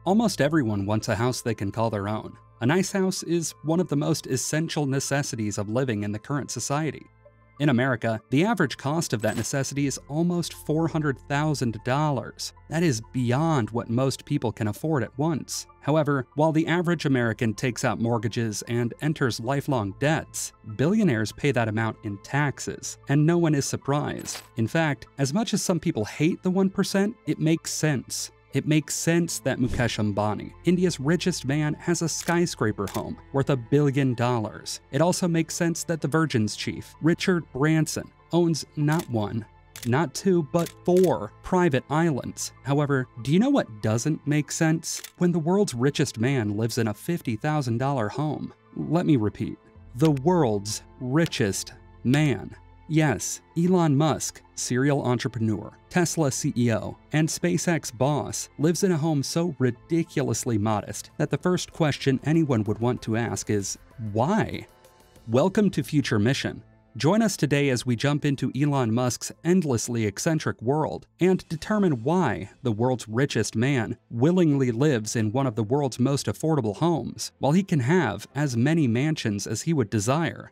Almost everyone wants a house they can call their own. A nice house is one of the most essential necessities of living in the current society. In America, the average cost of that necessity is almost $400,000. That is beyond what most people can afford at once. However, while the average American takes out mortgages and enters lifelong debts, billionaires pay that amount in taxes, and no one is surprised. In fact, as much as some people hate the 1%, it makes sense. It makes sense that Mukesh Ambani, India's richest man, has a skyscraper home worth $1 billion. It also makes sense that the Virgin's chief, Richard Branson, owns not one, not two, but 4 private islands. However, do you know what doesn't make sense? When the world's richest man lives in a $50,000 home. Let me repeat. The world's richest man. Yes, Elon Musk, serial entrepreneur, Tesla CEO, and SpaceX boss, lives in a home so ridiculously modest that the first question anyone would want to ask is, why? Welcome to Future Mission. Join us today as we jump into Elon Musk's endlessly eccentric world and determine why the world's richest man willingly lives in one of the world's most affordable homes, while he can have as many mansions as he would desire.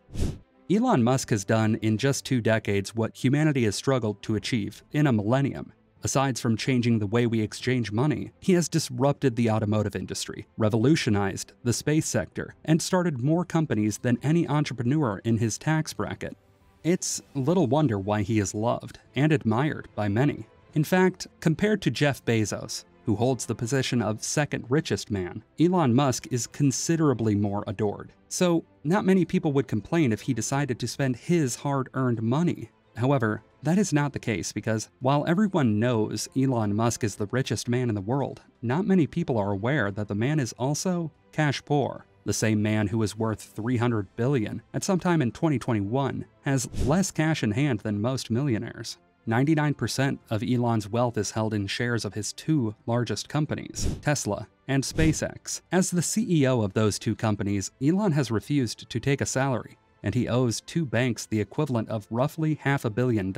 Elon Musk has done in just 2 decades what humanity has struggled to achieve in a millennium. Aside from changing the way we exchange money, he has disrupted the automotive industry, revolutionized the space sector, and started more companies than any entrepreneur in his tax bracket. It's little wonder why he is loved and admired by many. In fact, compared to Jeff Bezos, who holds the position of second richest man, Elon Musk is considerably more adored. So, not many people would complain if he decided to spend his hard-earned money. However, that is not the case because while everyone knows Elon Musk is the richest man in the world, not many people are aware that the man is also cash poor. The same man who is worth $300 billion at some time in 2021 has less cash in hand than most millionaires. 99% of Elon's wealth is held in shares of his 2 largest companies, Tesla and SpaceX. As the CEO of those 2 companies, Elon has refused to take a salary, and he owes 2 banks the equivalent of roughly $500 million.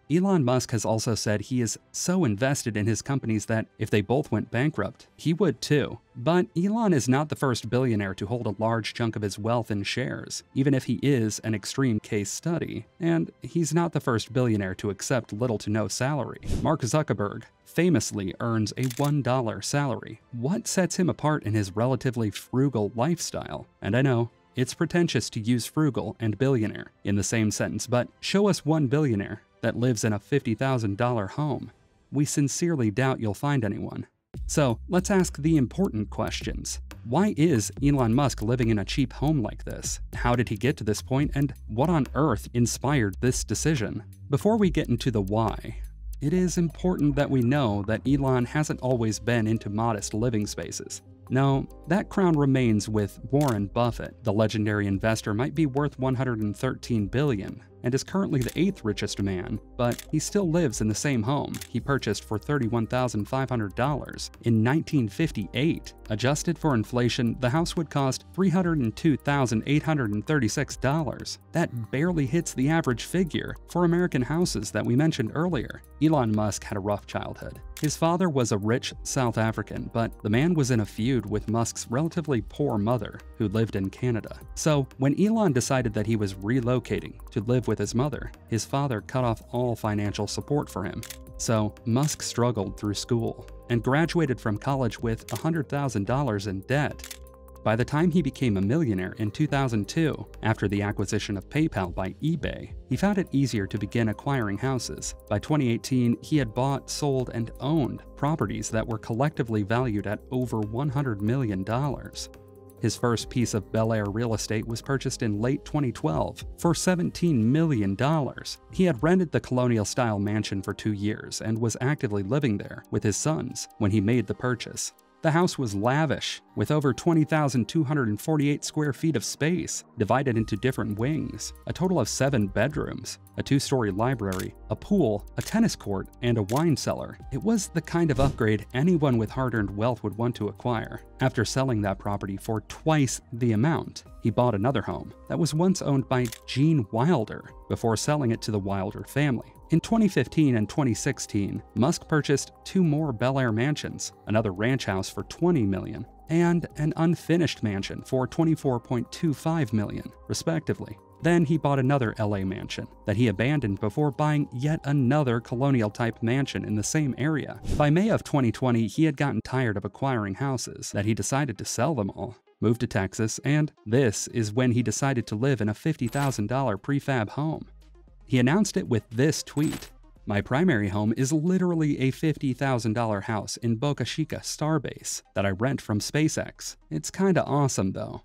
Elon Musk has also said he is so invested in his companies that if they both went bankrupt, he would too. But Elon is not the first billionaire to hold a large chunk of his wealth in shares, even if he is an extreme case study. And he's not the first billionaire to accept little to no salary. Mark Zuckerberg famously earns a $1 salary. What sets him apart in his relatively frugal lifestyle? And I know, it's pretentious to use frugal and billionaire in the same sentence, but show us one billionaire that lives in a $50,000 home. We sincerely doubt you'll find anyone. So let's ask the important questions. Why is Elon Musk living in a cheap home like this? How did he get to this point, and what on earth inspired this decision? Before we get into the why, it is important that we know that Elon hasn't always been into modest living spaces. No, that crown remains with Warren Buffett. The legendary investor might be worth $113 billion and is currently the 8th richest man, but he still lives in the same home he purchased for $31,500 in 1958. Adjusted for inflation, the house would cost $302,836. That barely hits the average figure for American houses that we mentioned earlier. Elon Musk had a rough childhood. His father was a rich South African, but the man was in a feud with Musk's relatively poor mother, who lived in Canada. So, when Elon decided that he was relocating to live with his mother, his father cut off all financial support for him. So, Musk struggled through school and graduated from college with $100,000 in debt. By the time he became a millionaire in 2002, after the acquisition of PayPal by eBay, he found it easier to begin acquiring houses. By 2018, he had bought, sold, and owned properties that were collectively valued at over $100 million. His first piece of Bel Air real estate was purchased in late 2012 for $17 million. He had rented the colonial-style mansion for 2 years and was actively living there with his sons when he made the purchase. The house was lavish, with over 20,248 square feet of space, divided into different wings, a total of 7 bedrooms, a 2-story library, a pool, a tennis court, and a wine cellar. It was the kind of upgrade anyone with hard-earned wealth would want to acquire. After selling that property for twice the amount, he bought another home that was once owned by Gene Wilder before selling it to the Wilder family In 2015 and 2016, Musk purchased 2 more Bel Air mansions, another ranch house for $20 million, and an unfinished mansion for $24.25 million, respectively. Then he bought another LA mansion that he abandoned before buying yet another colonial-type mansion in the same area. By May of 2020, he had gotten tired of acquiring houses that he decided to sell them all, moved to Texas, and this is when he decided to live in a $50,000 prefab home. He announced it with this tweet: "My primary home is literally a $50,000 house in Boca Chica, starbase, that I rent from SpaceX. It's kinda awesome though."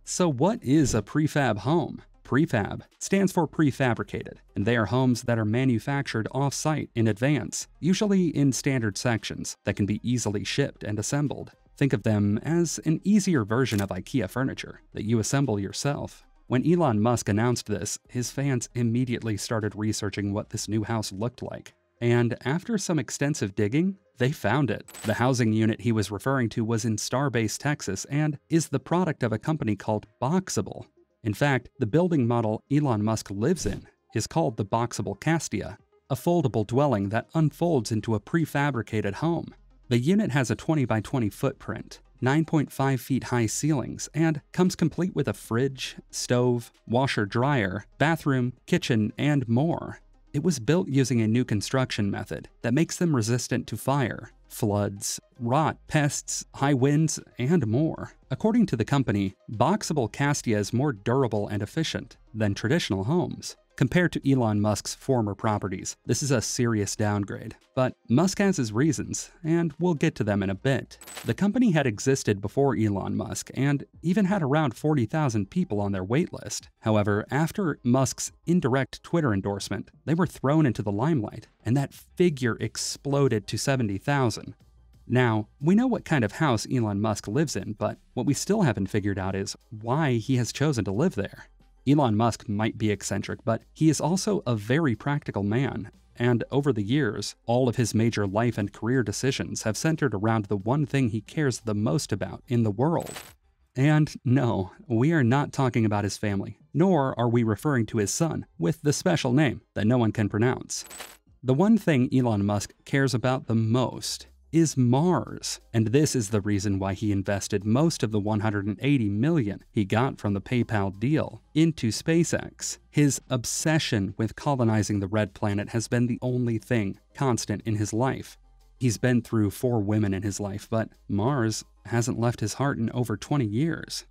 So what is a prefab home? Prefab stands for prefabricated, and they are homes that are manufactured off-site in advance, usually in standard sections that can be easily shipped and assembled. Think of them as an easier version of IKEA furniture that you assemble yourself. When Elon Musk announced this, his fans immediately started researching what this new house looked like. And after some extensive digging, they found it. The housing unit he was referring to was in Starbase, Texas, and is the product of a company called Boxabl. In fact, the building model Elon Musk lives in is called the Boxabl Castia, a foldable dwelling that unfolds into a prefabricated home. The unit has a 20 by 20 footprint, 9.5 feet high ceilings, and comes complete with a fridge, stove, washer-dryer, bathroom, kitchen, and more. It was built using a new construction method that makes them resistant to fire, floods, rot, pests, high winds, and more. According to the company, Boxabl Castia is more durable and efficient than traditional homes. Compared to Elon Musk's former properties, this is a serious downgrade, but Musk has his reasons, and we'll get to them in a bit. The company had existed before Elon Musk and even had around 40,000 people on their waitlist. However, after Musk's indirect Twitter endorsement, they were thrown into the limelight, and that figure exploded to 70,000. Now, we know what kind of house Elon Musk lives in, but what we still haven't figured out is why he has chosen to live there. Elon Musk might be eccentric, but he is also a very practical man, and over the years, all of his major life and career decisions have centered around the one thing he cares the most about in the world. And no, we are not talking about his family, nor are we referring to his son, with the special name that no one can pronounce. The one thing Elon Musk cares about the most is Mars, and this is the reason why he invested most of the $180 million he got from the PayPal deal into SpaceX. His obsession with colonizing the red planet has been the only thing constant in his life. He's been through 4 women in his life, but Mars hasn't left his heart in over 20 years.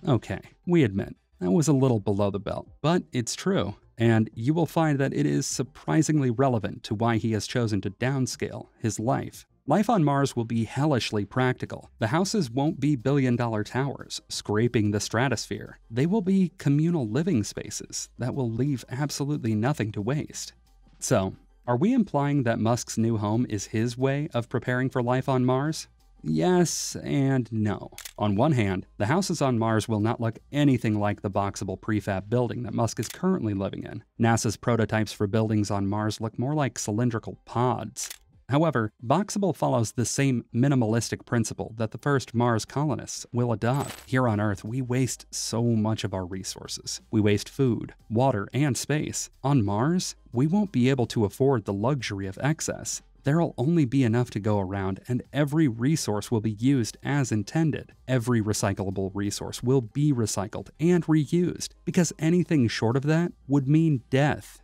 Okay, we admit, that was a little below the belt, but it's true. And you will find that it is surprisingly relevant to why he has chosen to downscale his life. Life on Mars will be hellishly practical. The houses won't be billion-dollar towers scraping the stratosphere. They will be communal living spaces that will leave absolutely nothing to waste. So, are we implying that Musk's new home is his way of preparing for life on Mars? Yes and no. On one hand, the houses on Mars will not look anything like the Boxabl prefab building that Musk is currently living in. NASA's prototypes for buildings on Mars look more like cylindrical pods. However, Boxabl follows the same minimalistic principle that the first Mars colonists will adopt. Here on Earth, we waste so much of our resources. We waste food, water, and space. On Mars, we won't be able to afford the luxury of excess. There'll only be enough to go around, and every resource will be used as intended. Every recyclable resource will be recycled and reused, because anything short of that would mean death.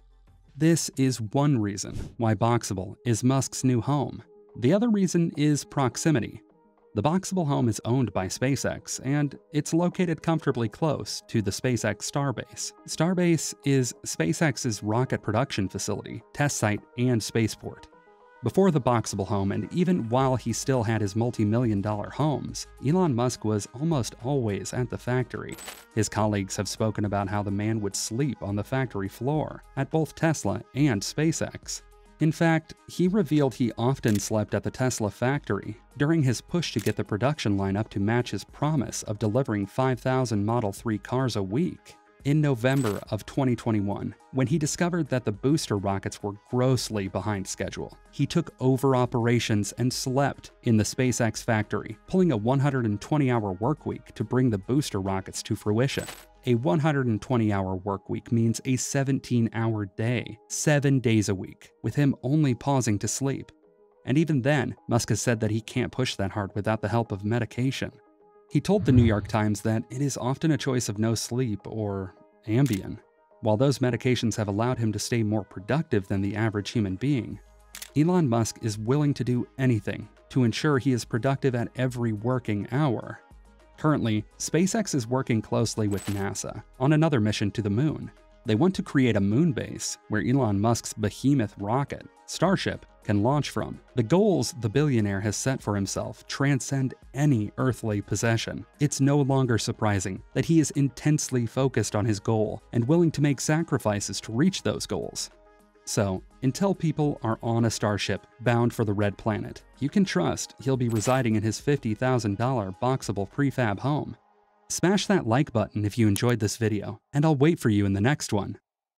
This is one reason why Boxabl is Musk's new home. The other reason is proximity. The Boxabl home is owned by SpaceX, and it's located comfortably close to the SpaceX Starbase. Starbase is SpaceX's rocket production facility, test site, and spaceport. Before the Boxabl home, and even while he still had his multi-million-dollar homes, Elon Musk was almost always at the factory. His colleagues have spoken about how the man would sleep on the factory floor at both Tesla and SpaceX. In fact, he revealed he often slept at the Tesla factory during his push to get the production line up to match his promise of delivering 5,000 Model 3 cars a week. In November of 2021, when he discovered that the booster rockets were grossly behind schedule, he took over operations and slept in the SpaceX factory, pulling a 120-hour workweek to bring the booster rockets to fruition. A 120-hour work week means a 17-hour day, 7 days a week, with him only pausing to sleep. And even then, Musk has said that he can't push that hard without the help of medication. He told the New York Times that it is often a choice of no sleep or Ambien. While those medications have allowed him to stay more productive than the average human being, Elon Musk is willing to do anything to ensure he is productive at every working hour. Currently, SpaceX is working closely with NASA on another mission to the moon. They want to create a moon base where Elon Musk's behemoth rocket, Starship, can launch from. The goals the billionaire has set for himself transcend any earthly possession. It's no longer surprising that he is intensely focused on his goal and willing to make sacrifices to reach those goals. So, until people are on a Starship bound for the Red Planet, you can trust he'll be residing in his $50,000 Boxabl prefab home. Smash that like button if you enjoyed this video, and I'll wait for you in the next one.